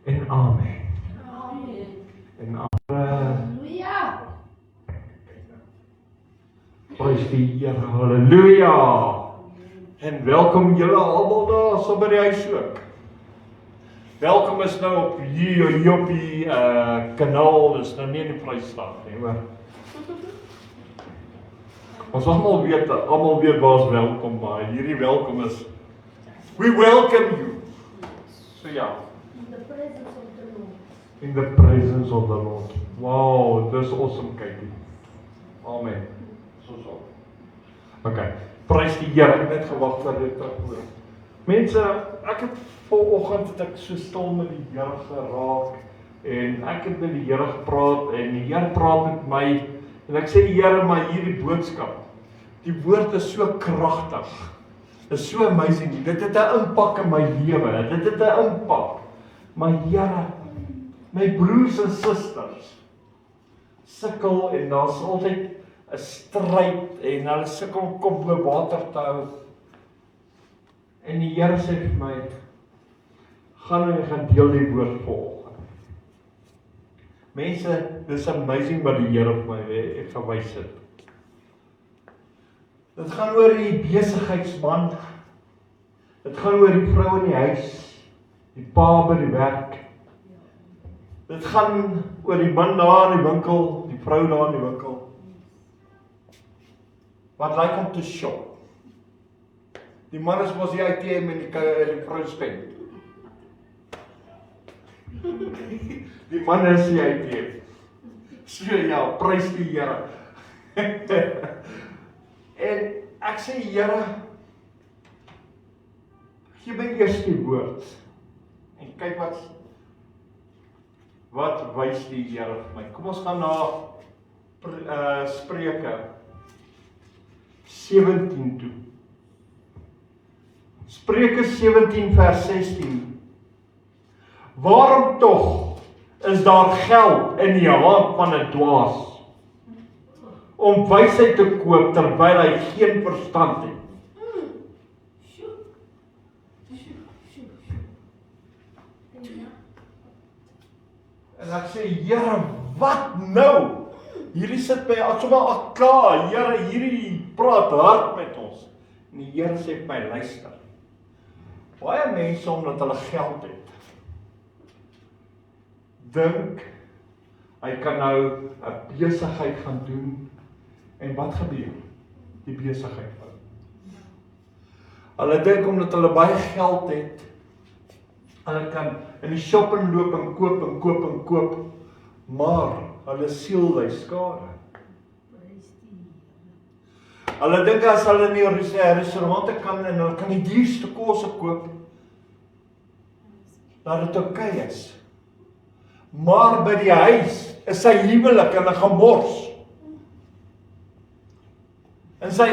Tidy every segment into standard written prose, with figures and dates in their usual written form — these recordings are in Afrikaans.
en amen. En Halleluja. Prys die Here, halleluja. En welkom julle almal daar so by die huis ook. Welkom is nou op hier op die kanaal, dis nou nie in die Vrystaat nie, hoor. Ons almal weet waar ons welkom, maar hierdie welkom is we welcome you. So ja. In the presence of the Lord. Wow, dis awesome, kykie. Amen. So. Okay. Prys die Here, ek het net gewag vir dit terughoor. Mense, ek het vanoggend het ek so stil met die Here geraak en ek het met die Here gepraat en die Here praat met my en ek sê die Here, maar hierdie boodskap, die woord is so kragtig. Is so amazing. Dit het 'n impak in my lewe. Dit het 'n impak. Maar Here, my broers en susters sukkel en daar's altyd 'n stryd en hulle sukkel om kop bo water te hou. En die Here sê vir my, gaan en gaan deel die woord vanoggend. Mense, dis amazing wat die Here vir my gewys het. Dit gaan oor die besigheidsman. Dit gaan oor die vrou in die huis, die pa by die werk. Dit gaan oor die man daar in die winkel, die vrou daar in die winkel. Wat lyk om te shop. Die man is mos die ATM en die vrou spend. Die man is die ATM. So ja, prys die Here. En ek sê Here, gee my eers die woord. En kyk wat wys die Here vir my. Kom ons gaan na Spreuke 17 toe. Spreuke 17 vers 16. Waarom tog is daar geld in die hand van 'n dwaas om wysheid te koop terwyl hy geen verstand het? En ek sê, Here, wat nou? Hierdie sit my asof klaar, Here, hierdie praat hard met ons. En die Here sê vir my, luister. Baie mense omdat hulle geld het, dink hy kan nou 'n besigheid gaan doen. En wat gebeur? Die besigheid val. Hulle dink omdat hulle baie geld het, hulle kan in die shopping loop en koop, maar hulle siel ly skade. Hulle dink as hulle in die restaurante kan en hulle kan die duurste kosse koop, dat dit oukei is. Maar by die huis is sy huwelik in 'n gemors. In sy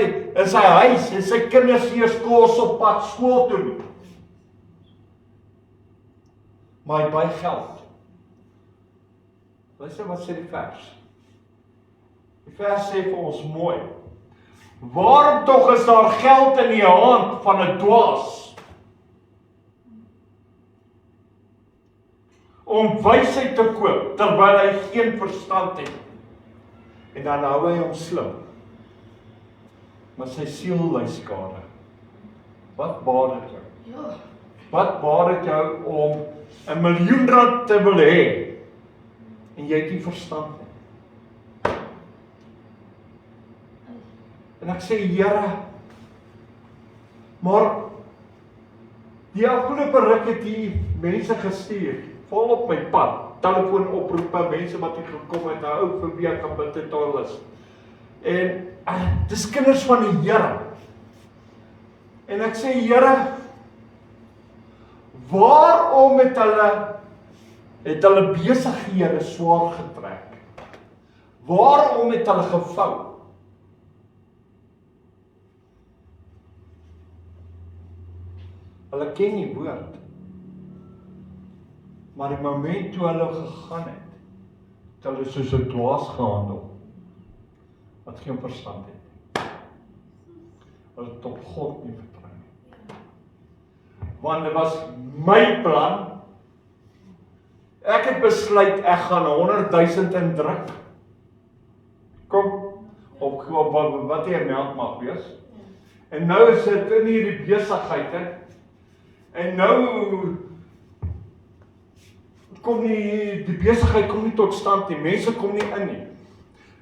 huis en sy kinders eers kos op pad skool toe. Maar hy baie geld. Luister wat sê die vers. Die vers sê vir ons mooi. Waarom tog is daar geld in die hand van 'n dwaas? Om wysheid te koop terwyl hy geen verstand het. En dan hou hy hom slim. Maar sy siel ly skade. Wat baat dit jou? Wat baat dit jou om R1 miljoen te wil hê en jy het nie verstand nie? En ek sê, Here, maar die afgelope ruk het hier mense gestuur, vol op my pad, telefoonoproepe, mense wat hier gekom het, 'n ou vir wie ek kan bid het al is. En dis kinders van die Here. En ek sê, Here, waarom het hulle besighede swaar getrek? Waarom het hulle gevou? Hulle ken die woord. Maar die moment toe hulle gegaan het hulle soos 'n dwaas gehandel. Wat geen verstand het. Hulle het op God nie vertrou nie. Want dit was my plan Ek het besluit, ek gaan 100.000 indruk. Kom, op wat jy meld mag wees. En nou is dit in hierdie besigheid, en nou kom nie, die besigheid kom nie tot stand nie, mense kom nie in nie.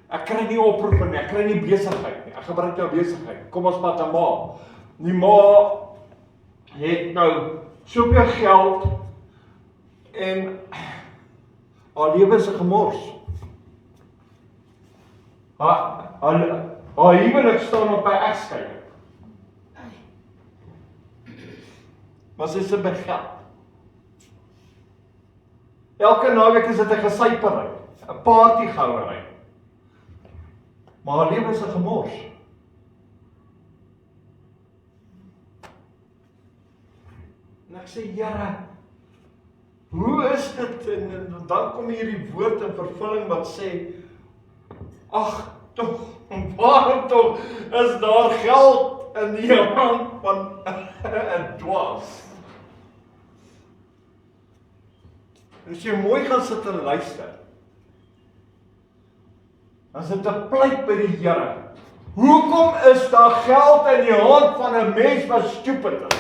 Ek kry nie oproepe nie, ek kry nie besigheid nie, ek gebruik nou besigheid. Kom ons vat 'n ma. Die ma het nou soveel geld en haar lewe is 'n gemors. Haar huwelik staan op by egskeiding. Maar sy sit by geld. Elke naweek is dit 'n gesypery, 'n partygouery. Maar haar lewe is 'n gemors. En ek sê, Here, hoe is dit? En dan kom hierdie woord in vervulling wat sê, ag, tog, waarom tog is daar geld in die hand van 'n dwaas? En as jy mooi gaan sit en luister, dan is dit 'n pleit by die Here. Hoekom is daar geld in die hand van 'n mens wat stupid is?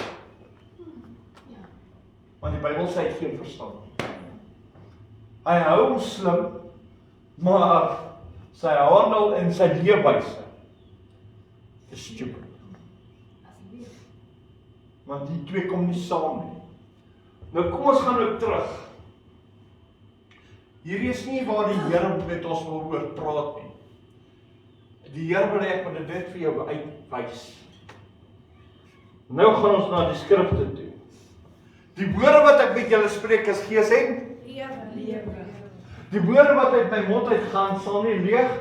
Want die Bybel sê hy het geen verstand. Hy hou hom slim, maar sy handel en sy leefwyse is stupid. Want die twee kom nie saam nie. Nou kom ons gaan nou terug. Hierdie is nie waar die Here met ons wil oor praat nie. Die Here wil ek moet dit vir jou uitwys. Nou gaan ons na die skrifte toe. Die woorde wat ek met julle spreek is gees en lewe. die woorde wat uit my mond uitgaan sal nie leeg,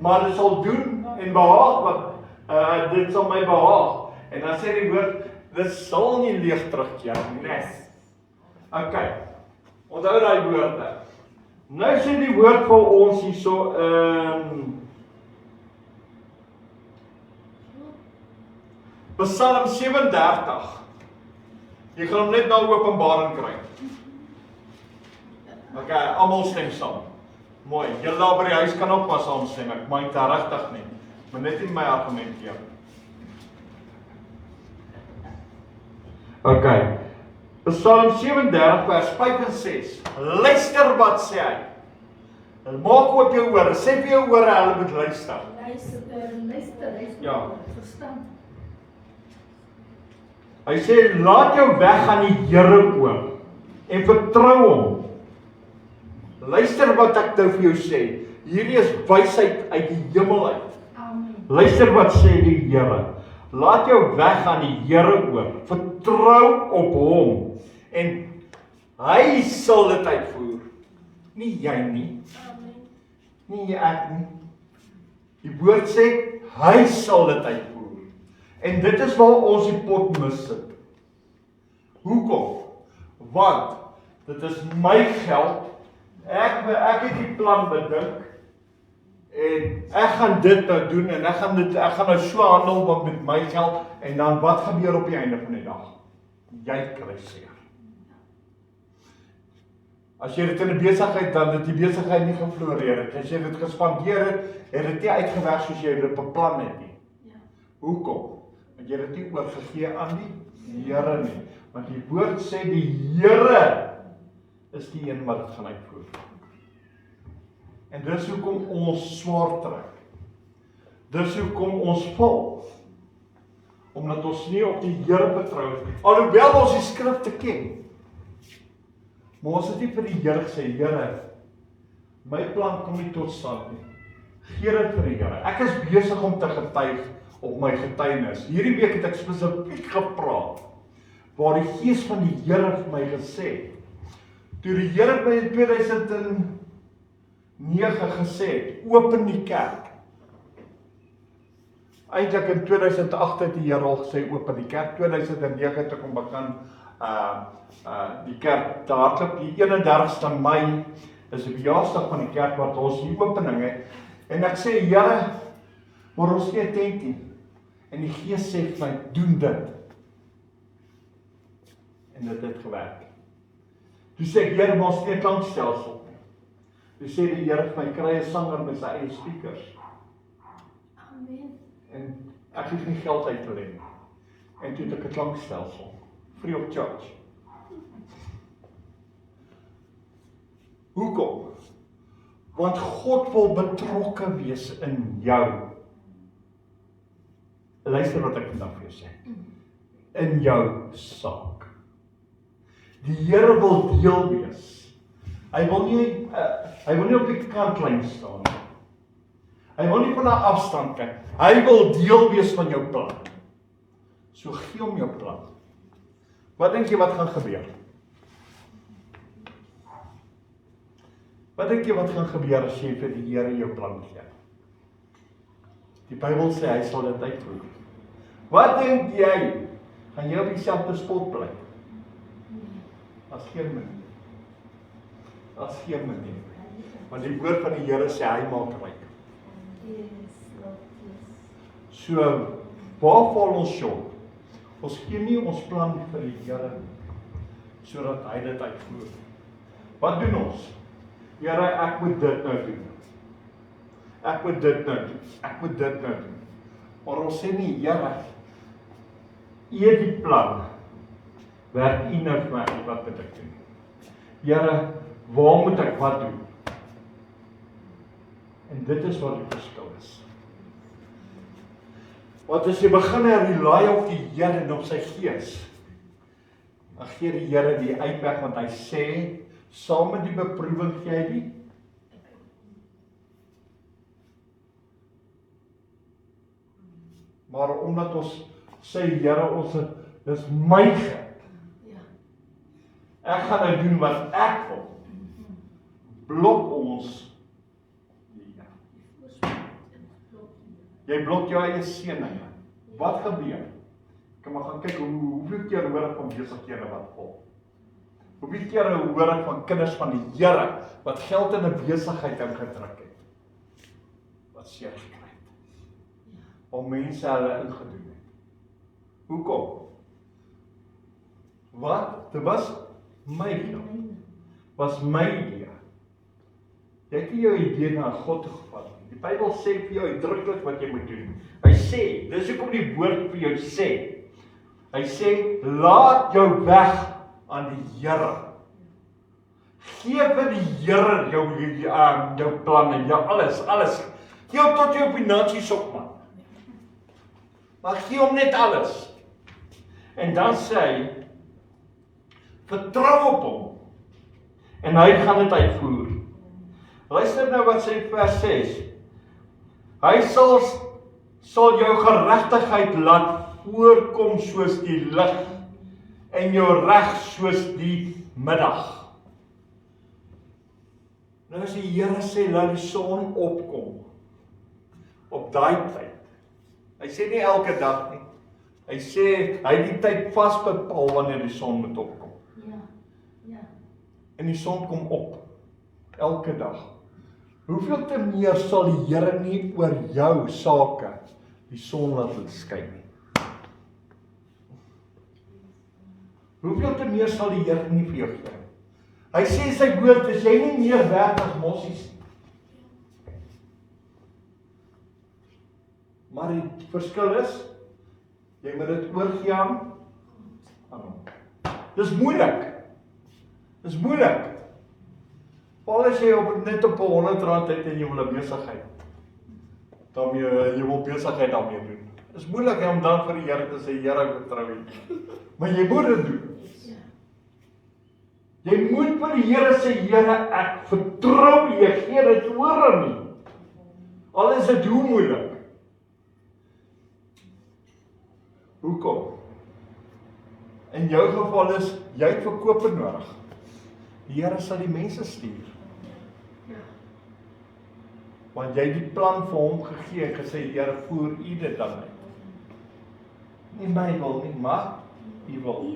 maar dit sal doen en behaag wat dit sal my behaag. En dan sê die woord, dit sal nie leeg terugkeer nie. Nee. Okay. Onthou daai woorde. Nou sê die woord vir ons hierso Psalm 37. Jy gaan hom net na Openbaring kry. Okay, almal stem saam. Mooi. Julle daar by die huis kan ook maar saam stem. Ek maak dit regtig nie. Maar net nie my argumenteer. Okay. Psalm 37 vers 5 en 6. Luister wat sê hy. Maak oop jou ore. Sê vir jou ore hulle moet luister. Luister. Ja. Verstand. Hy sê laat jou weg aan die Here oor en vertrou hom. Luister wat ek nou vir jou sê. Hierdie is wysheid uit die hemel uit. Amen. Luister wat sê die Here. Laat jou weg aan die Here oor. Vertrou op hom en hy sal dit uitvoer. Nie jy nie. Amen. Nie ek nie. Die woord sê hy sal dit uitvoer. En dit is waar ons die pot missit. Hoekom? Want dit is my geld. Ek het die plan bedink en ek gaan dit nou doen en ek gaan nou so handel met my geld en dan wat gebeur op die einde van die dag? Jy kry seer. As jy dit in 'n besigheid dan het die besigheid nie gefloreer het. As jy dit gespandeer het dit nie uitgewerk soos jy dit beplan het nie. Ja. Hoekom? Want jy het nie oorgegee aan die Here nie. Want die woord sê die Here is die een wat dit gaan uitvoer. En dis hoekom ons swaar trek. Dis hoekom ons val. Omdat ons nie op die Here vertrou nie. Alhoewel ons die skrifte ken. Maar ons het nie vir die Here gesê, Here, my plan kom nie tot stand nie. Gee dit vir die Here. Ek is besig om te getuig op my getuienis. Hierdie week het ek spesifiek gepraat waar die Gees van die Here vir my gesê. Toe die Here my in 2009 gesê het, open die kerk. Eintlik in 2008 het die Here al gesê open die kerk. 2009 het ek hom begin die kerk te hardloop. Die 31ste Mei is die verjaarsdag van die kerk wat ons die opening het. En ek sê, Here, maar ons nie tent nie. En die Gees sê vir my, doen dit. En dit het gewerk. Toe sê ek, Here, maar ons het nie 'n klankstelsel nie. Toe sê die Here vir my, kry 'n sanger met sy eie speakers. Amen. En ek hoef nie geld uit te leen. En toe het ek 'n klankstelsel. Free of charge. Hoekom? Want God wil betrokke wees in jou. Luister wat ek vandag vir jou sê. In jou saak. Die Here wil deel wees. Hy wil nie op die kantlyn staan nie. Hy wil nie van 'n afstand kyk. Hy wil deel wees van jou plan. So gee hom jou plan. Wat dink jy wat gaan gebeur? Wat dink jy wat gaan gebeur as jy vir die Here jou plan gee? Die Bybel sê hy sal dit uitvoer. Wat dink jy? Gaan jy op dieselfde spot bly? As geen manier. As geen manier. Want die woord van die Here sê hy maak ryk. So, waar val ons short? Ons gee nie ons plan vir die Here sodat hy dit uitvoer. Wat doen ons? Here, ek moet dit nou doen. Ek moet dit nou doen. Ek moet dit nou doen. Maar ons sê nie, Here, U het die plan. Werk U nou vir my, wat moet ek doen? Here, waar moet ek wat doen? En dit is wat die verskil is. Want as jy begin rely op die Here en op sy Gees, dan gee die Here die uitweg, want hy sê, saam met die beproewing gee hy die. Maar omdat ons sê, Here, dis my geld. Ek gaan nou doen wat ek wil. Blok ons die Here. Jy blok jou eie seëninge. Wat gebeur? Kom maar gaan kyk hoeveel keer hoor ek van besighede wat vol. Hoeveel keer hoor ek van kinders van die Here wat geld in 'n besigheid ingetrek het. Wat seer gekry het. Om mense hulle ingedoen het. Hoekom? Wat? Dit was my geld. Was my idee. Jy het nie jou idee na God toe gevat nie. Die Bybel sê vir jou uitdruklik wat jy moet doen. Hy sê, dis hoekom die woord vir jou sê. Hy sê, laat jou weg aan die Here. Gee vir die Here jou planne, jou alles. Gee hom tot jou finansies op, man. Maar gee hom net alles. En dan sê hy, vertrou op hom. En hy gaan dit uitvoer. Luister nou wat sê vers 6. Hy sal jou geregtigheid laat voorkom soos die lig en jou reg soos die middag. Nou as die Here sê, laat die son opkom op daai tyd. Hy sê nie elke dag nie. Hy sê, hy het die tyd vasbepaal wanneer die son moet opkom. En die son kom op, elke dag. Hoeveel te meer sal die Here nie oor jou sake die son laat skyn nie? Hoeveel te meer sal die Here nie vir jou gee? Hy sê in sy woord, is jy nie meer werd as mossies nie. Maar die verskil is, jy moet dit oorgee aan hom. Dis moeilik. Dis moeilik. Al as jy net op R100 het en jy wil 'n besigheid. Jy wil besigheid daarmee doen. Dis moeilik om dan vir die Here te sê, Here, ek vertrou U. Maar jy moet dit doen. Jy moet vir die Here sê, Here, ek vertrou U, ek gee dit oor aan U. Al is dit hoe moeilik. Hoekom? In jou geval is, jy het verkope nodig. Die Here sal die mense stuur. Want jy het die plan vir hom gegee en gesê, Here, voer U dit dan uit. Nie my wil nie, maar U wil.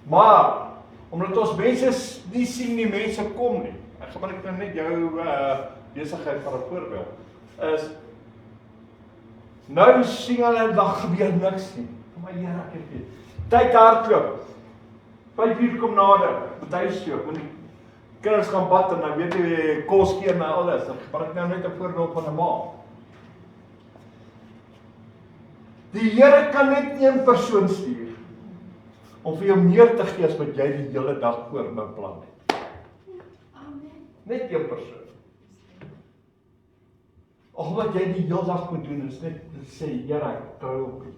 Maar, omdat ons mense nie sien die mense kom nie. Ek gebruik nou net jou besigheid vir 'n voorbeeld. Is, nou sien hulle, daar gebeur niks nie. Maar Here, ek het dit. Tyd hardloop. 5 uur kom nader, met huis toe, want die kinders gaan bad en dan weet jy, kos gee en alles, dan gebruik nou net 'n voorbeeld van 'n ma. Die Here kan net een persoon stuur, om vir jou meer te gee as wat jy die hele dag voorbeplan het. Amen. Net een persoon. Al wat jy die hele dag moet doen, is net sê, Here, ek trou op U.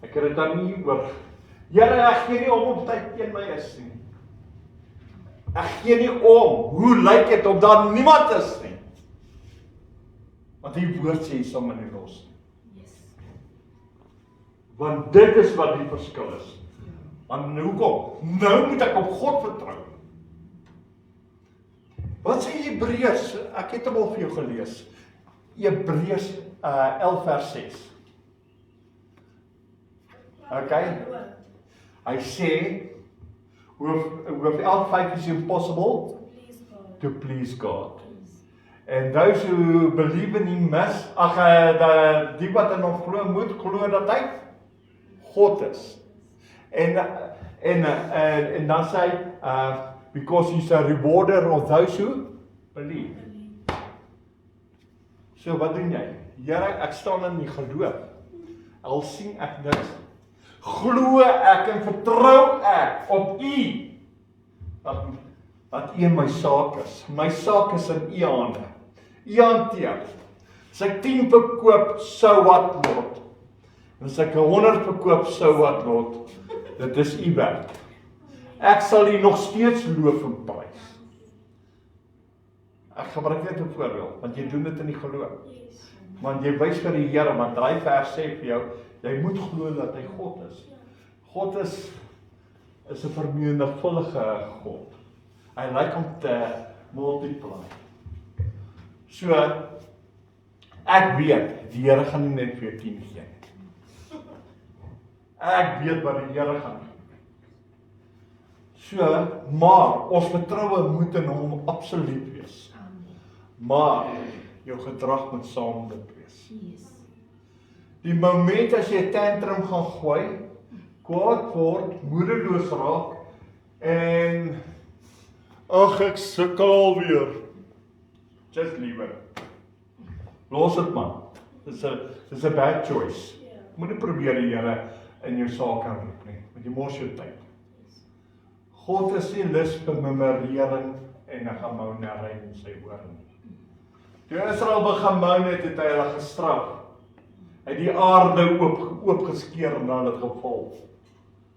Ek het dit aan U oor. Here, ek gee nie op tyd teen my is nie. Ek gee nie om, hoe lyk dit of daar niemand is nie. Want die woord sê, jy sal my nie los nie. Yes. Want dit is wat die verskil is. Want hoekom? Nou moet ek op God vertrou. Wat sê Hebreërs? Ek het hom al vir jou gelees. Hebreërs 11 vers 6. Okay. Hy sê, with 11:5 is impossible Please God. to please God. Please. And those who believe in Him must, die wat in hom glo, moet glo dat hy God is. En dan sê hy, because He's a rewarder of those who believe. So wat doen jy? Here, ek staan in die geloof. Al sien ek niks. Glo ek en vertrou ek op U. Dat U in my saak is. My saak is in U hande. U hanteer. As ek 10 verkoop, sou wat word. En as ek 100 verkoop, sou wat word. Dit is U werk. Ek sal U nog steeds loof en prys. Ek gebruik net 'n voorbeeld, want jy doen dit in die geloof. Yes. Want jy wys vir die Here, want daai vers sê vir jou, jy moet glo dat hy God is. God is 'n vermenigvuldige God. Hy lyk om te multiply. So, ek weet, die Here gaan nie net vir jou 10 gee nie. Ek weet wat die Here gaan doen. So, maar, ons vertroue moet in hom absoluut wees. Maar, jou gedrag moet saam dit wees. Yes. Die moment as jy 'n tantrum gaan gooi, kwaad word, moedeloos raak, en, ag ek sukkel alweer. Just leave it. Los dit man. Dis 'n bad choice. Moenie probeer die Here in jou saak aanroep nie, want jy mors jou tyd. God is nie lus vir memorering en 'n gemounering in sy woord nie. Toe Israel begin moun het hy hulle gestraf. Hy het die aarde oopgeskeer en dan het geval.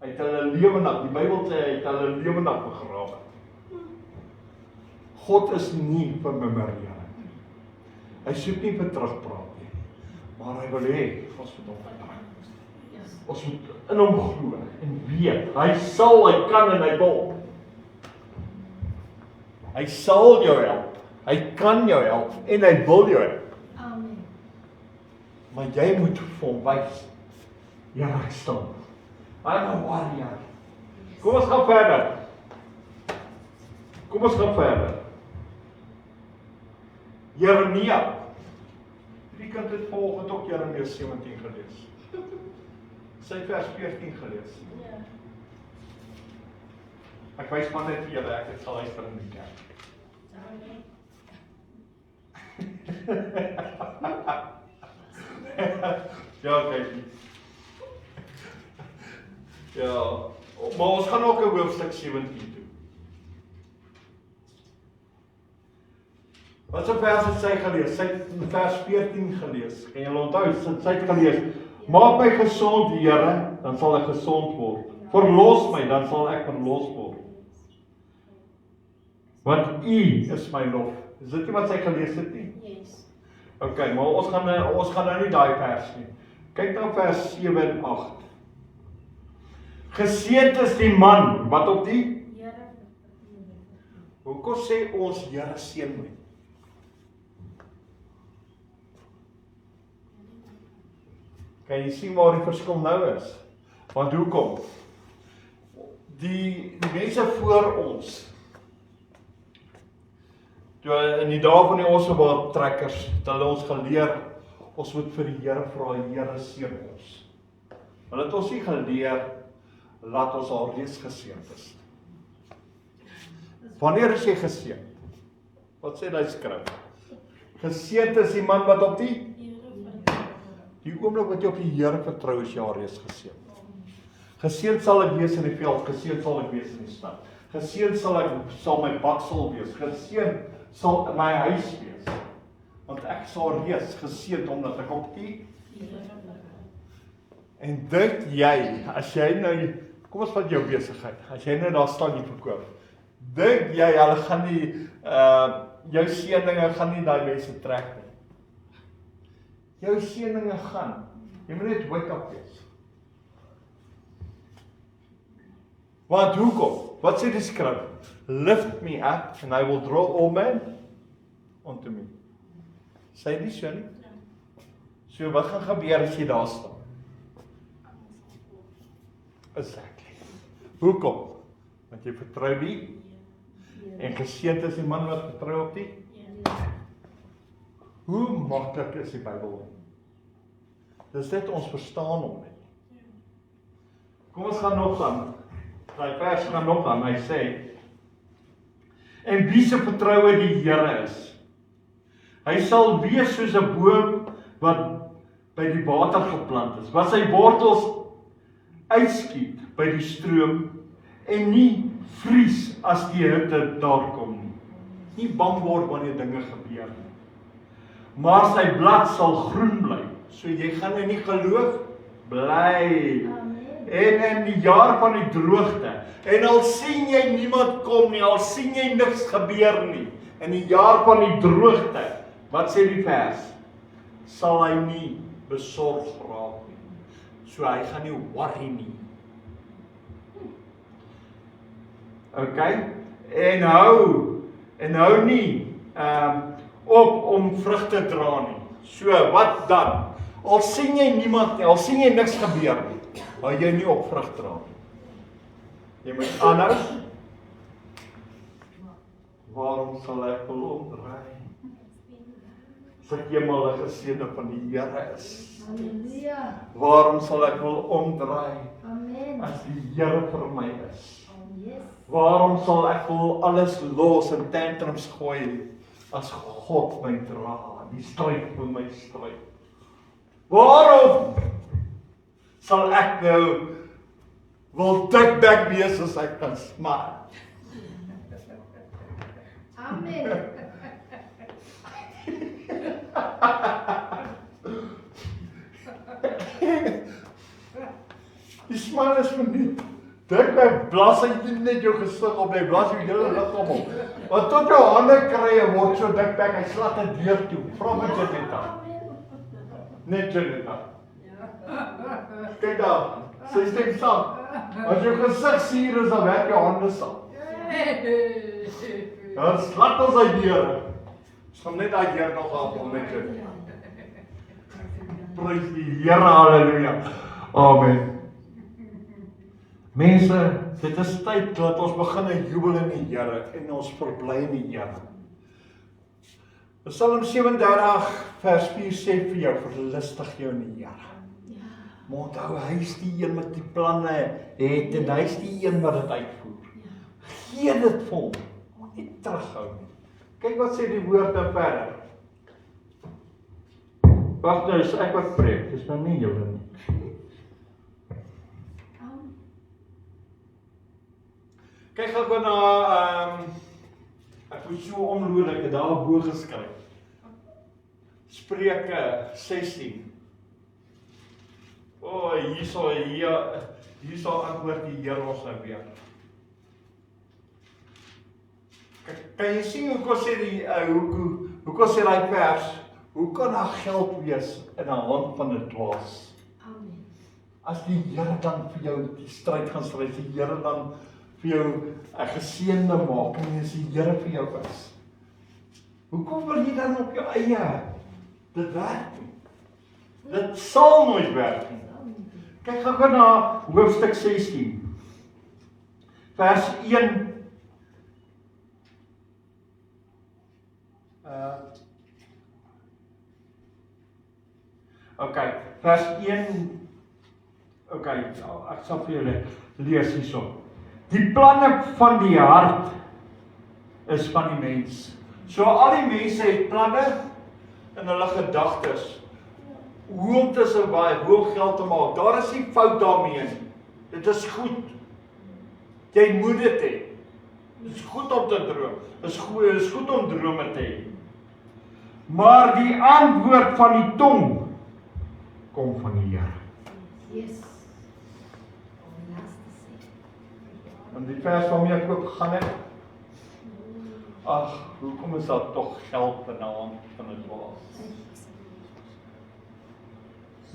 Hy het hulle lewendig, die Bybel sê hy het hulle lewendig begrawe. God is nie vir memorering. Hy soek nie vir terugpraat nie, maar hy wil hê ons moet hom vertrou. Yes. Ons moet in hom glo en weet, hy sal, hy kan en hy wil. Hy sal jou help. Hy kan jou help en hy wil jou help. Amen. Maar jy moet vir hom wys. Ja, ek staan. I'm a warrior. Kom ons gaan verder. Kom ons gaan verder. Jeremia. Wie kan dit volgende ook Jeremia 17 gelees? Sy vers 14 gelees. Ja. Ek wys maar net vir julle, ek het sal luister in die kerk. Amen. Ja, kyk. Ja, maar ons gaan ook 'n hoofstuk 17 doen. Wat 'n vers het sy gelees? Sy het vers 14 gelees. En julle onthou, sy het gelees: Maak my gesond, Here, dan sal ek gesond word. Verlos my, dan sal ek verlos word. Want U is my lof. Is dit nie wat sy gelees het nie? Yes. Okay, maar ons gaan nou nie daai vers nie. Kyk na vers 7 en 8. Geseënd is die man wat op die Here. Hoekom sê ons Here seën my? Kan jy sien waar die verskil nou is? Want hoekom? Die mense voor ons, toe in die dae van die Osewald trekkers, het hulle ons geleer, ons moet vir die Here vra, Here seën ons. Hulle het ons nie geleer, laat ons alreeds geseënd is. Wanneer is jy geseënd? Wat sê die skrif? Geseënd is die man wat op die oomblik wat jy op die Here vertrou, is jy alreeds geseënd. Geseënd sal ek wees in die veld, geseënd sal ek wees in die stad. Geseënd sal my baksel wees, geseënd sal my huis wees. Want ek sal reeds geseënd omdat ek op die. En dink jy, as jy nou, kom ons vat jou besigheid, as jy nou daar staan en verkoop, dink jy, hulle gaan nie, jou seëninge gaan nie daai mense trek nie. Jou seëninge gaan, jy moet net wake up wees. Want hoekom? Wat sê die skrif? Lift me up and I will draw all men unto me. Sê die so nie? So wat gaan gebeur as jy daar staan? Exactly. Hoekom? Want jy vertrou die en geseënd is die man wat vertrou op die. Hoe maklik is die Bybel? Dis net ons verstaan hom net. Kom ons gaan nog aan. Daai vers gaan nog aan. Hy sê: En wie se vertroue die Here is, hy sal wees soos 'n boom wat by die water geplant is, wat sy wortels uitskiet by die stroom en nie vries as die hitte daar kom nie. Nie bang word wanneer dinge gebeur nie. Maar sy blad sal groen bly. So jy gaan in die geloof bly. En in die jaar van die droogte. En al sien jy niemand kom nie, al sien jy niks gebeur nie. In die jaar van die droogte, wat sê die vers? Sal hy nie besorg raak nie. So hy gaan nie worry nie. Okay? En hou nie op om vrugte dra nie. So, wat dan? Al sien jy niemand nie, al sien jy niks gebeur nie, hou jy nie op vrug dra nie. Jy moet aanhou. Waarom sal ek wil omdraai? As ek eenmal 'n geseënde van die Here is. Halleluja. Waarom sal ek wil omdraai? Amen. As die Here vir my is. Yes. Waarom sal ek wil alles los en tantrums gooi as God my dra, die stryd vir my stryd? Waarom sal ek nou wil dikbek wees as ek kan smaak? Amen. Die smaak is vir nie. Dikbek blas hy net jou gesig op, hy blas jou hele liggaam op. Want tot jou hande kry en word so dikbek, hy slat dit deur toe. Vra met Janetta. Net Janetta. Kyk daar, sy stem saam. As jou gesig suur is, dan werk jou hande saam. Dan slat ons hy deur. Ons gaan net daai deur nog af om met jou. Prys die Here, halleluja. Amen. Mense, dit is tyd dat ons begin jubel in die Here en ons verbly in die Here. Psalm 37 vers 4 sê vir jou, verlustig jou in die Here. Maar onthou, hy is die een met die planne het en hy is die een wat dit uitvoer. Gee dit vir hom, nie terughou nie. Kyk wat sê die woorde verder. Wag nou, is ek wat preek, dis nou nie julle nie. Kyk gou na, ek moet so omloer, ek het daar bo geskryf. Spreuke 16. Hier sal antwoord die Here ons nou weer. Kan jy sien hoekom sê hoekom sê daai vers, hoe kan daar geld wees in 'n hand van 'n dwaas? Amen. As die Here dan vir jou die stryd gaan stry, as die Here dan vir jou 'n geseënde maak en as die Here vir jou is. Hoekom wil jy dan op jou eie? Dit werk nie. Dit sal nooit werk nie. Kyk gou na hoofstuk 16. Vers 1. Okay, vers 1 Okay, ek sal vir julle lees hierson. Die planne van die hart is van die mens. So al die mense het planne in hulle gedagtes. Hoe om te survive, hoe om geld te maak. Daar is nie fout daarmee nie. Dit is goed. Jy moet dit hê. Dit is goed om te droom. Dit is goed om drome te hê. Maar die antwoord van die tong kom van die Here. Yes. En die vers waarmee ek ook gaan het. Ag, hoekom is daar tog geld in die hand van 'n dwaas?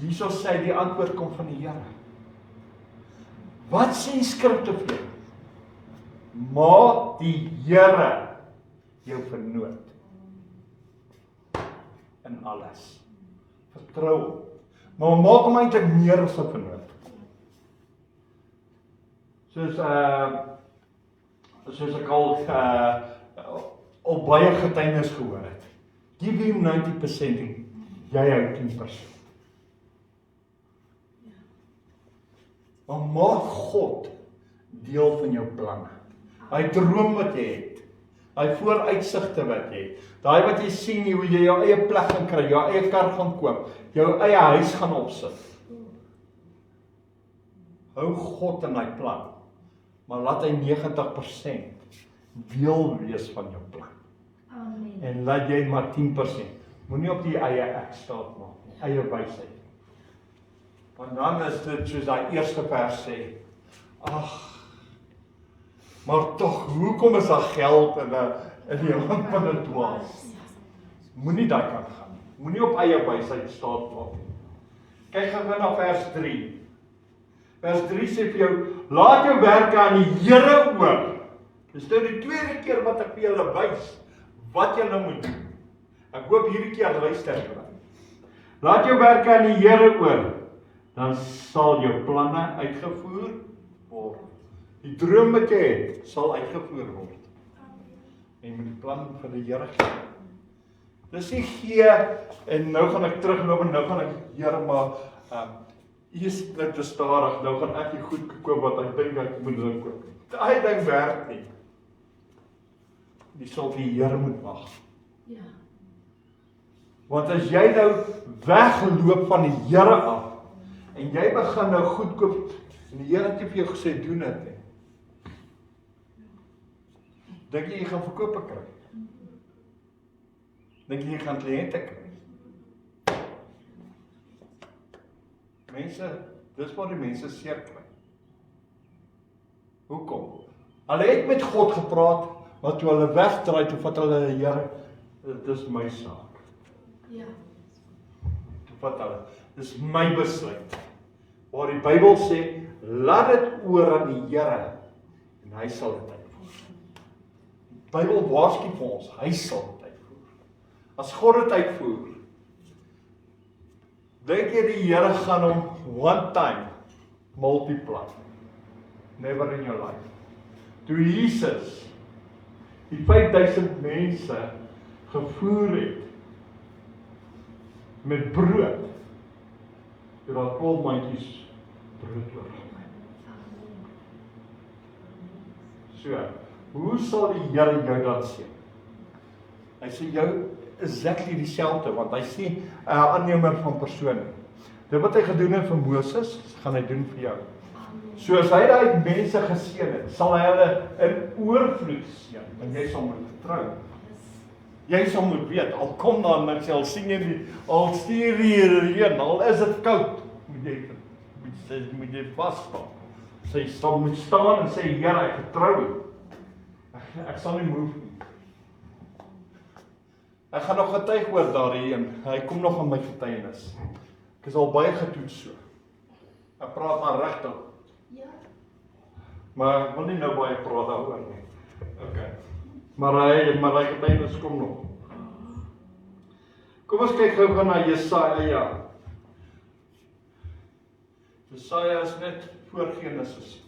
Hierso sê die antwoord kom van die Here. Wat sê die skrif te vir jou? Maak die Here jou vernoot in alles. Vertrou hom. Maar maak hom eintlik meer as 'n vernoot. Soos ek al baie getuienis gehoor het. Give him 90% en jy hou 10%. Maar maak God deel van jou planne. Hy droom wat jy het. Hy vooruitsigte wat jy het. Daai wat jy sien hoe jy jou eie plek gaan kry, jou eie kar gaan koop, jou eie huis gaan opsit. Hou God in hy plan. Maar laat hy 90% deel wees van jou plan. Amen. En laat jy maar 10%. Moenie op die eie ek staat maak nie, eie wysheid. Want dan is dit soos daai eerste vers sê, ag, maar tog, hoekom is daar geld in die hand van 'n dwaas? Moenie daai kant gaan. Moenie op eie wysheid staat maak nie. Kyk gou na vers 3. Vers 3 sê vir jou, laat jou werk aan die Here oor. Dis nou die tweede keer wat ek vir julle wys wat julle moet doen. Ek hoop hierdie keer luister julle. Laat jou werk aan die Here oor, dan sal jou planne uitgevoer word. Die droom wat jy het, sal uitgevoer word. En met die plan van die Here gee. Dis nie gee, en nou gaan ek terugloop en nou gaan ek, Here, maar eers net te stadig, nou gaan ek die goed koop wat ek dink ek moet nou koop. Daai ding werk nie. Die sal die Here moet wag. Ja. Want as jy nou weggeloop van die Here af, en jy begin nou goed koop, en die Here het vir jou gesê, doen dit nie. Dink jy gaan verkope kry? Dink jy gaan kliënte kry? Mense, dis waar die mense seer kry. Hoekom? Hulle het met God gepraat, maar toe hulle wegdraai, toe vat hulle die Here, dit is my saak. Ja. Toe vat hulle, dis my besluit. Waar die Bybel sê, laat dit oor aan die Here, en hy sal dit uitvoer. Die Bybel waarsku vir ons, hy sal dit uitvoer. As God dit uitvoer, dink jy die Here gaan hom one time multiply? Never in your life. Toe Jesus die 5000 mense gevoer het met brood, het daar 12 mandjies brood oorgebly. So, hoe sal die Here jou dan sien? Hy sê jou exactly dieselfde, want hy sê 'n aannemer van persoon. Dit wat hy gedoen het vir Moses, gaan hy doen vir jou. So as hy daai mense geseën het, sal hy hulle in oorvloed seën, en jy sal moet vertrou. Jy sal moet weet, al kom daar niks, al sien jy nie, al stuur die reën, al is dit koud, moet jy vasstaan. Sy sal moet staan en sê, Here, ek vertrou U. Ek sal nie move nie. Ek gaan nog getuig oor daardie een, hy kom nog aan my getuienis. Ek is al baie getoets so. Ek praat maar regtig. Ja. Maar ek wil nie nou baie praat daaroor nie. Okay. Maar hy getuienis kom nog. Kom ons kyk gou na Jesaja. Jesaja is net voor Genesis.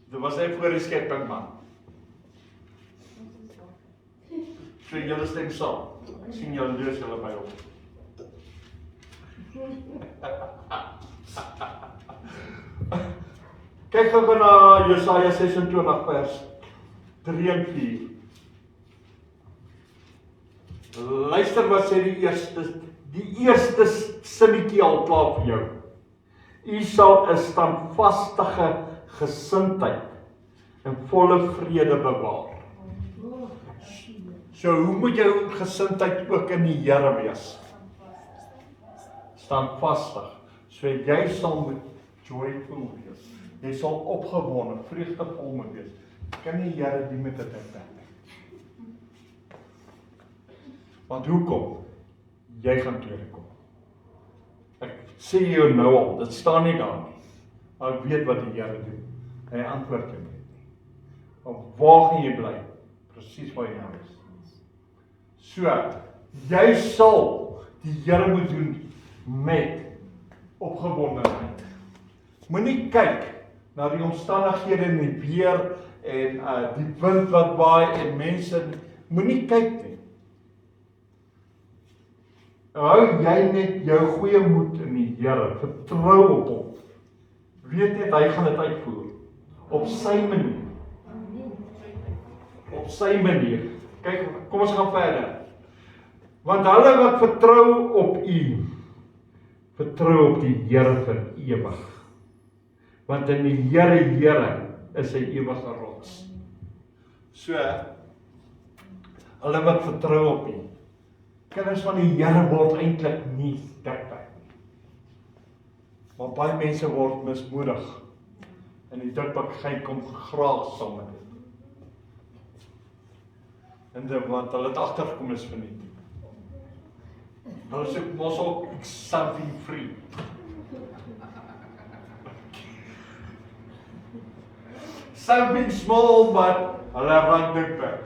Dit was net voor die skepping, man. So julle stem saam. Ek sien julle lees julle Bybel. Kyk gou na Jesaja 26 vers 3 en 4. Luister wat sê die eerste sinnetjie al klaar vir jou. U sal 'n standvastige gesindheid en volle vrede bewaar. So hoe moet jou gesindheid ook in die Here wees? Standvastig. So jy sal moet joyful wees. Jy sal opgewonde, vreugdevol moet wees. Kan die Here die met dit werk? Want hoekom? Jy gaan tweede kom. Ek sê jou nou al, dit staan nie daar nie. Maar ek weet wat die Here doen. Hy antwoord jou nie. Of waar gaan jy bly? Presies waar jy nou is. So, jy sal die Here moet doen met opgewondenheid. Moenie kyk na die omstandighede en die weer en die wind wat waai en mense, moenie kyk nie. Hou jy net jou goeie moed in die Here, vertrou op hom. Weet net hy gaan dit uitvoer op sy manier. Op sy manier. Kyk, kom ons gaan verder. Want hulle wat vertrou op U, vertrou op die Here vir ewig. Want in die Here is hy ewige rots. So, hulle wat vertrou op U, kinders van die Here word eintlik nie dikwyf nie. Maar baie mense word mismoedig. En die dikwyfheid kom graag saam met dit. En want hulle het agtergekom is vernietig. Hulle sê mos ook something free. Something small, but hulle raak dikwyf.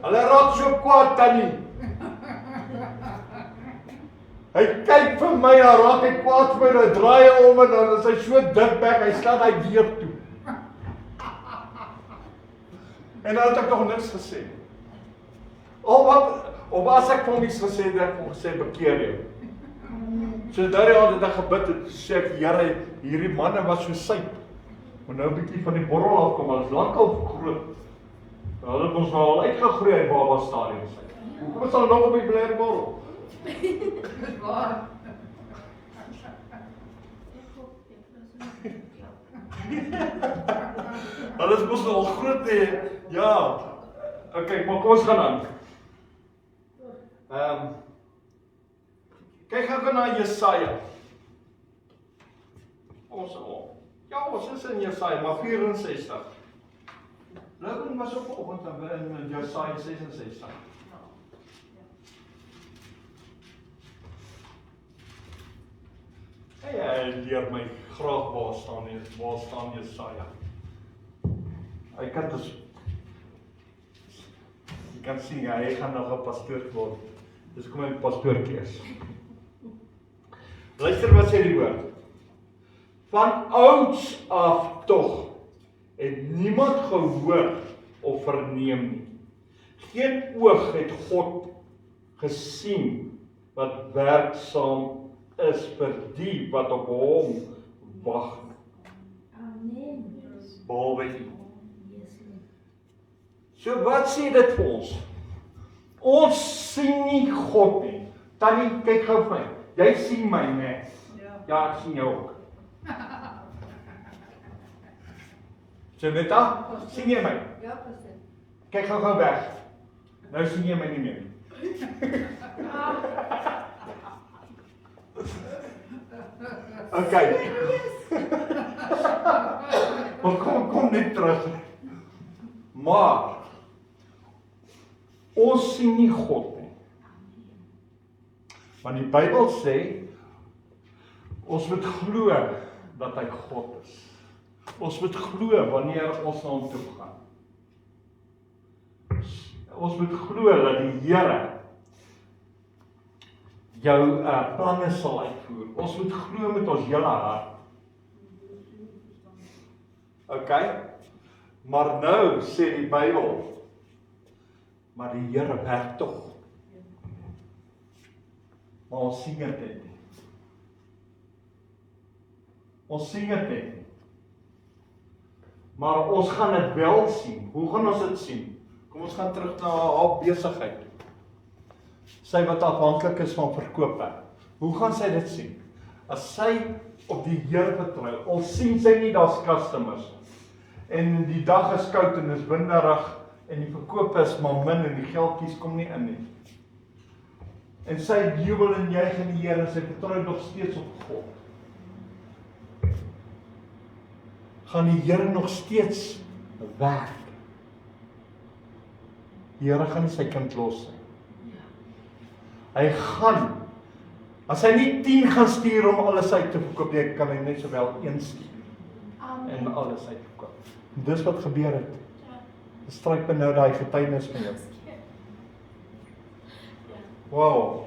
Hulle raak so kwaad tannie. Hy kyk vir my, hy raak hy kwaad vir my, hy draai om en dan is hy so dikbek, hy slaan hy deur toe. En dan het ek nog niks gesê. Of as ek vir hom iets gesê het, ek hom gesê, bekeer jou. So daar het ek gebid en sê ek, Here, hierdie manne was so syp. Maar nou 'n bietjie van die borrel afkom, hulle is lankal groot. Hulle het ons nou al uitgegroei uit baba stadium sy. Hoekom is hulle nog op die blare borrel? Waar? Hulle is mos al groot nie. Ja. Okay, maar kom ons gaan aan. Kyk gou na Jesaja. Ons is in Jesaja, maar 64. Logan was op vanoggend in Jesaja 66. Hy leer my graag waar staan Jesaja. Hy kan dus jy kan sien, hy gaan nog 'n pastoor word. Dis kom hy pastoortjie is. Luister wat sê die woord. Van ouds af tog het niemand gehoor of verneem nie. Geen oog het God gesien wat werksaam is vir die wat op hom wag. Amen. Behalwe U. So wat sê dit vir ons? Ons sien nie God nie. Tannie, kyk gou vir my. Jy sien my, né? Ja, ek sien jou ook. Janetta, sien jy my? Ja, presies. Kyk gou weg. Nou sien jy my nie meer. Okay. Kom net terug. Maar ons sien nie God nie. Want die Bybel sê ons moet glo dat hy God is. Ons moet glo wanneer ons na hom toe gaan. Ons moet glo dat die Here jou planne sal uitvoer. Ons moet glo met ons hele hart. Okay? Maar nou sê die Bybel, maar die Here werk tog. Maar ons sien dit nie. Ons sien dit net nie. Maar ons gaan dit wel sien. Hoe gaan ons dit sien? Kom ons gaan terug na haar besigheid. Sy wat afhanklik is van verkope. Hoe gaan sy dit sien? As sy op die Here vertrou, al sien sy nie daar's customers. En die dag is koud en is winderig en die verkope is maar min en die geldjies kom nie in nie. En sy jubel en juig in die Here en sy vertrou nog steeds op God. Gaan die Here nog steeds werk. Die Here gaan nie sy kind los nie. Hy gaan, as hy nie 10 gaan stuur om alles uit te verkoop, kan hy net sowel 1 stuur en alles uitverkoop. En dis wat gebeur het. Stryk me nou daai getuienis van jou. Wow.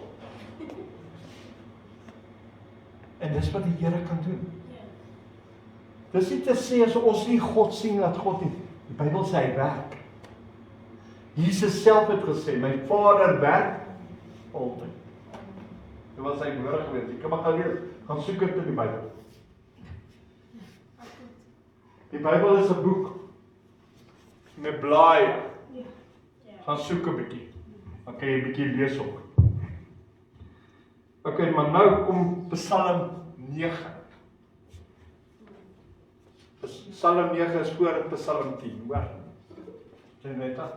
En dis wat die Here kan doen. Dis nie te sê as ons nie God sien dat God nie. Die Bybel sê hy werk. Jesus self het gesê, my Vader werk altyd. Dit was sy woorde gewees. Ek kan maar gaan lees, gaan soek dit in die Bybel. Die Bybel is 'n boek met blaaie. Gaan soek 'n bietjie. Dan kan jy 'n bietjie lees ook. Okay, maar nou kom Psalm 9. Psalm 9 is voor Psalm 10, hoor. Jy weet dit.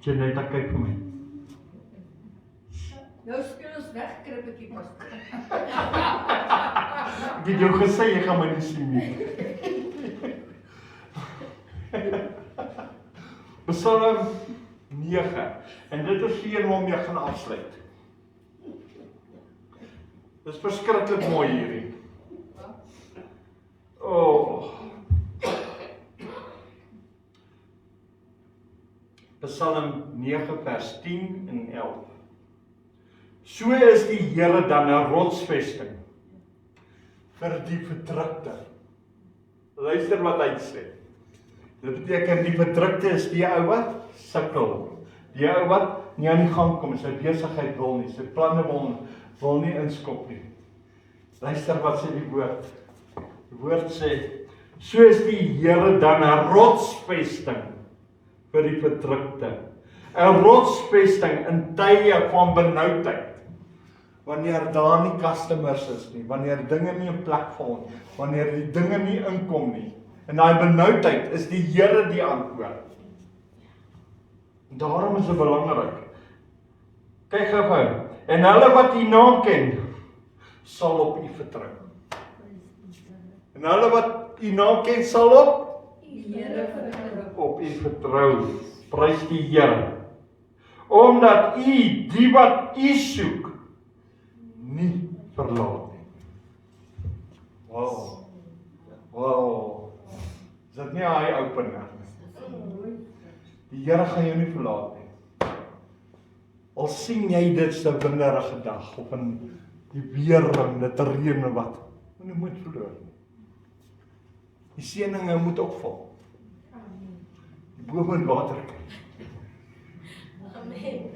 Janetta, kyk vir my. Nou speel ons weg, krippetjie pas. Ek het jou gesê, jy gaan my nie sien nie. Psalm 9. En dit is hier waarmee ek gaan afsluit. Dit is verskriklik mooi hierdie. Oh. Psalm 9 vers 10 en 11. So is die Here dan 'n rotsvesting vir die verdrukte. Luister wat hy sê. Dit beteken die verdrukte is die ou wat sukkel. Die ou wat nie aan die gang kom, sy besigheid wil nie, sy planne wil nie inskop nie. Luister wat sê die woord. Die woord sê, so is die Here dan 'n rotsvesting vir die verdrukte. 'n Rotsvesting in tye van benoudheid. Wanneer daar nie customers is nie, wanneer dinge nie in plek val nie, wanneer die dinge nie inkom nie. En daai benoudheid is die Here die antwoord. Daarom is dit belangrik. Kyk gou. En hulle wat U naam ken, sal op U vertrou. En hulle wat U naam ken, sal op U vertrou. Prys die Here. Omdat U die wat U soek nie verlaat nie. Wow. Wow. Is dit nie 'n eye-opener nie? Die Here gaan jou nie verlaat nie. Al sien jy dit 'n winderige dag of in die weerring, dit reën en wat, moenie moed verloor nie. Die seëninge moet opval. Die bome en water kry. Amen.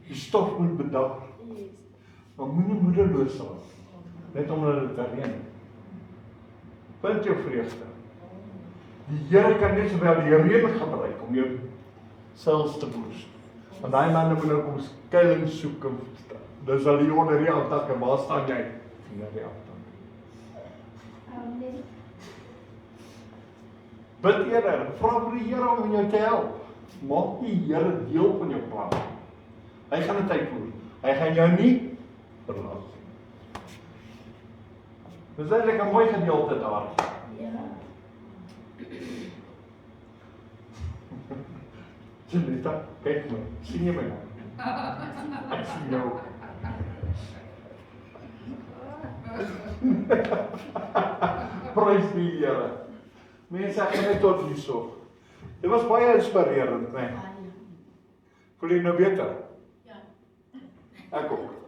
Die stof moet bedag. Maar moenie moedeloos raak, net omdat dit reën. Vind jou vreugde. Die Here kan net sowel die reën gebruik om jou sales te boost. Want daai manne moet nou kom skuilings soek. Dis al hier onder die altaar, en waar staan jy? Onder die altaar. Amen. Bid eerder, vra vir die Here om jou te help. Maak die Here deel van jou plan. Hy gaan dit uitvoer. Hy gaan jou nie verlaat. Dis eintlik 'n mooi gedeelte daar. Ja. Janetta, kyk my. Sien jy my nou? Ek sien jou. Prys die Here. Mense, ek gaan net tot hierso. Dit was baie inspirerend, né? Voel jy nou beter? Ja. Ek ook.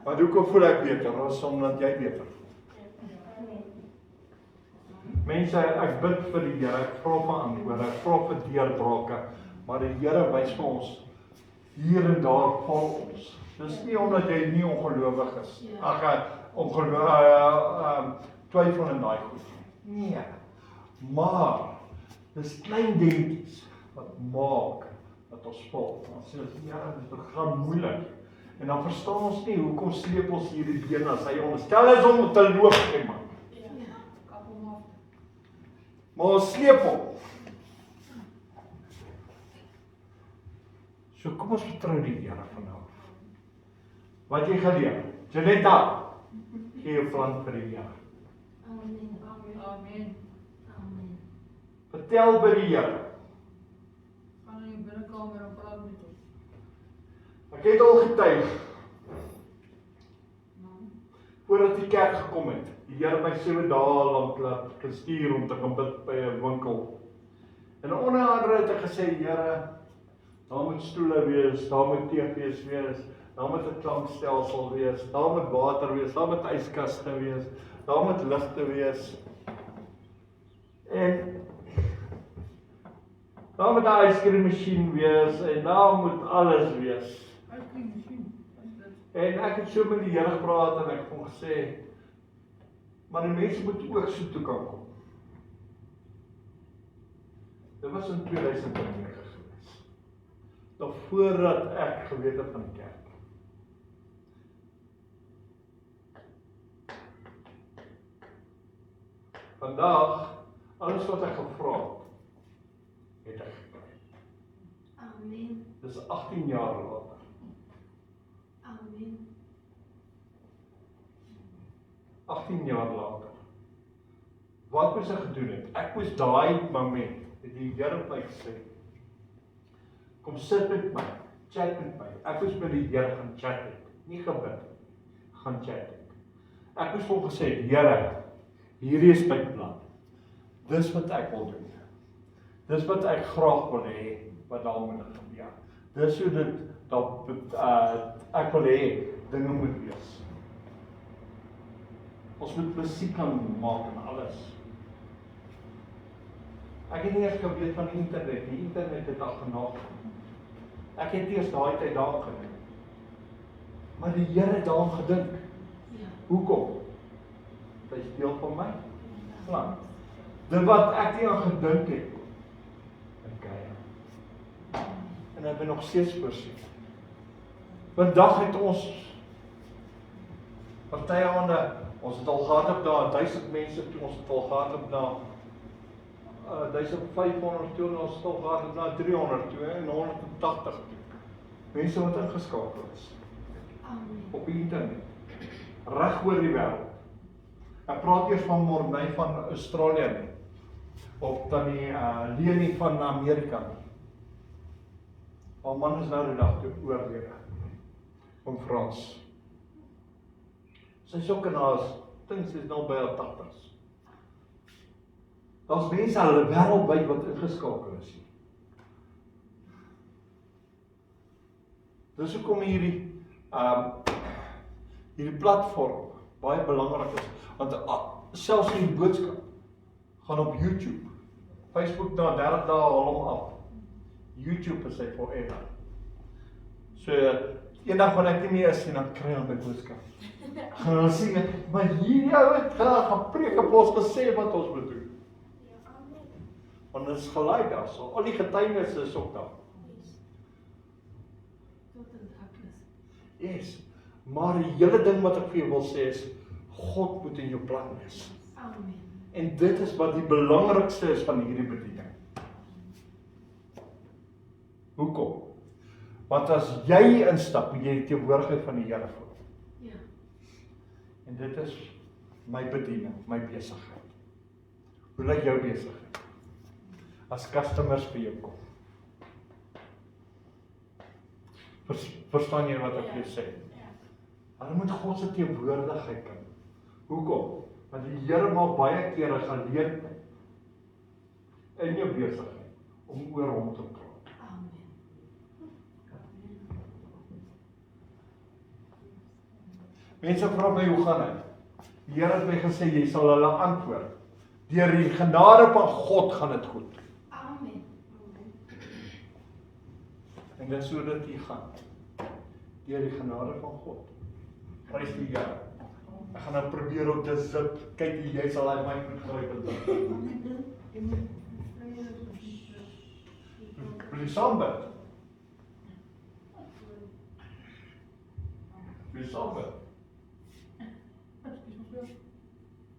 Maar hoekom voel ek beter? Ons omdat jy beter voel. Mense, ek bid vir die Here, ek vra vir antwoorde, ek vra vir deurbrake, maar die Here wys vir ons, hier en daar val ons. Dis nie omdat jy nie ongelowig is. Twyfel in daai goed. Nee. Maar, dis klein dingetjies wat maak dat ons val. Dan sê ons, ja, dit gaan moeilik. En dan verstaan ons nie, hoekom sleep ons hierdie been as hy onderstel is om te loop, man. Maar ons sleep hom. So kom ons vertrou die Here vanaf. Wat jy geleer. Janetta, gee jou plan vir die Here. Amen. Amen. Amen. Vertel by die Here. Gaan in die binnekamer en praat met hom. Ek het al getuig. Voordat die kerk gekom het, die Here my 7 dae lank laat gestuur om te gaan bid by 'n winkel. En onder andere het ek gesê, Here, daar moet stoele wees, daar moet TV's wees, daar moet 'n klankstelsel wees, daar moet water wees, daar moet yskaste wees, daar moet ligte wees. En daar moet 'n yskriemasjien wees en daar moet alles wees. En ek het so met die Here gepraat en ek het hom gesê, maar die mense moet ook so toe kan kom. Dit was in 2009 gewees. Nog voordat ek geweet het van die kerk. Vandag, alles wat ek gevra het ek gekry. Amen. Dis 18 jaar later. Amen. 18 jaar later. Wat moes ek gedoen het? Ek moes daai moment, het die Here my gesê, kom sit met my, chat met my. Ek moes met die Here gaan chat het, nie gebid, gaan chat het. Ek moes vir hom gesê, Here, hierdie is my plan. Dis wat ek wil doen. Dis wat ek graag wil hê, wat daar moet gebeur. Dis hoe dit, ek wil hê, dinge moet wees. Ons moet musiek kan maak en alles. Ek het nie eers geweet van die internet. Die internet het al genaak. Ek het eers daai tyd daaraan gedink. Maar die Here het daaraan gedink. Ja. Hoekom? Dit is deel van my plan. Dit wat ek nie aan gedink het. Okay. En ek ben nog steeds voorsien. Vandag het ons partye aande, ons het al gehad op daar 1000 mense toe, ons het al gehad op daar 1500 toe, en ons het al gehad op daar 300 toe, en 180 toe. Mense wat ingeskakel is. Amen. Op die internet. Reg oor die wêreld. Ek praat eers van Morney van Australië nie. Of dan die Leni van Amerika nie. Haar man is nou die dag toe oorlede. Van Frans. Sy is ook in haar, dink sy is nou by haar 80's. Daar's mense hulle wêreldwyd wat ingeskakel is. Dis hoekom hierdie platform baie belangrik is. Want selfs die boodskap gaan op YouTube. Facebook na 30 dae haal hom af. YouTube is hy forever. So, eendag wanneer ek nie meer is, dan kry hy my boodskap. En dan sê ek, maar hierdie ou het gaan preek op ons gesê wat ons moet doen. Want dit is gelaai daar, so al die getuienisse is ook daar. Yes, maar die hele ding wat ek vir jou wil sê is, God moet in jou plan wees. Amen. En dit is wat die belangrikste is van hierdie bediening. Hoekom? Want as jy instap, moet jy die teenwoordigheid van die Here voel. Ja. En dit is my bediening, my besigheid. Hoe lyk jou besigheid? As customers vir jou kom. Verstaan jy wat ek vir jou sê? Hulle moet God se teenwoordigheid ken. Hoekom? Want die Here maak baie kere geleentheid in jou besigheid om oor hom te praat. Amen. Mense vra my, hoe gaan dit? Die Here het my gesê, jy sal hulle antwoord Deur die genade van God gaan dit goed. Amen. En dit is so dat jy gaan. Deur die genade van God. Prys die Here. Ek gaan nou probeer om te zip. Kyk, jy sal hy my moet gryp en dit. Wil jy saam bid? Wil jy saam bid?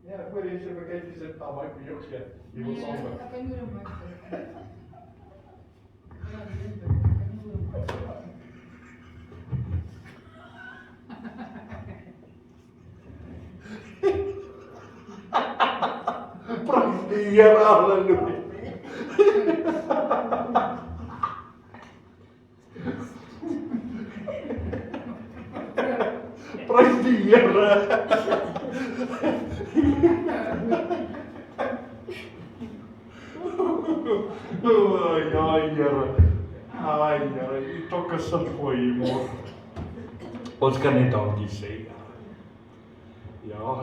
Ja, ek hoor jy sê kyk jy sit aan my vir jou gee. Jy wil saam bid. Ek kan nie op my Prys die Here, halleluja. Prys die Here. Oh, ja, Here. Ai, Here, jy tokke sin vir jy môre. Ons kan net dankie sê. Ja.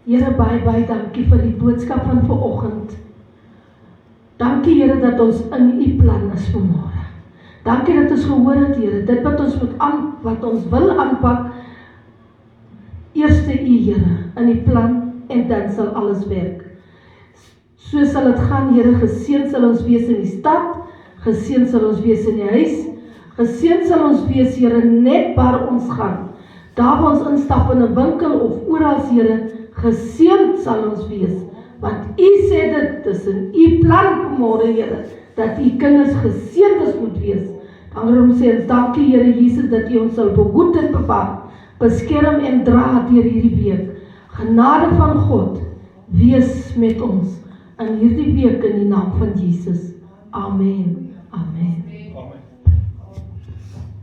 Here, baie dankie vir die boodskap van vanoggend. Dankie Here dat ons in U plan is vanmôre. Dankie dat ons gehoor het Here, dit wat ons wil aanpak, eerste U Here, in die plan en dan sal alles werk. So sal dit gaan Here, geseën sal ons wees in die stad, geseën sal ons wees in die huis, geseën sal ons wees Here net waar ons gaan. Daar waar ons instap in 'n winkel of oral Here, geseën sal ons wees, want U sê dit is in U plan vanmôre Here, dat U kinders geseëndes moet wees. Daarom sê ons dankie Here Jesus dat U ons sal behoed en bewaar, beskerm en dra deur hierdie week. Genade van God wees met ons in hierdie week in die naam van Jesus. Amen. Amen. Amen.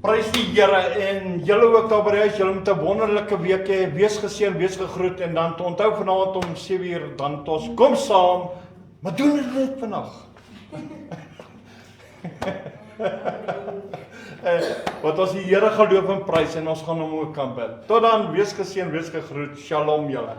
Prys die Here en julle ook daar by die huis, julle moet 'n wonderlike week hê. Wees geseën, wees gegroet en dan onthou vanaand om 7:00 dan ons kom saam, maar doen dit net vandag. Wat ons die Here geloof en prys en ons gaan hom ook kan bid. Tot dan, wees geseën, wees gegroet. Shalom julle.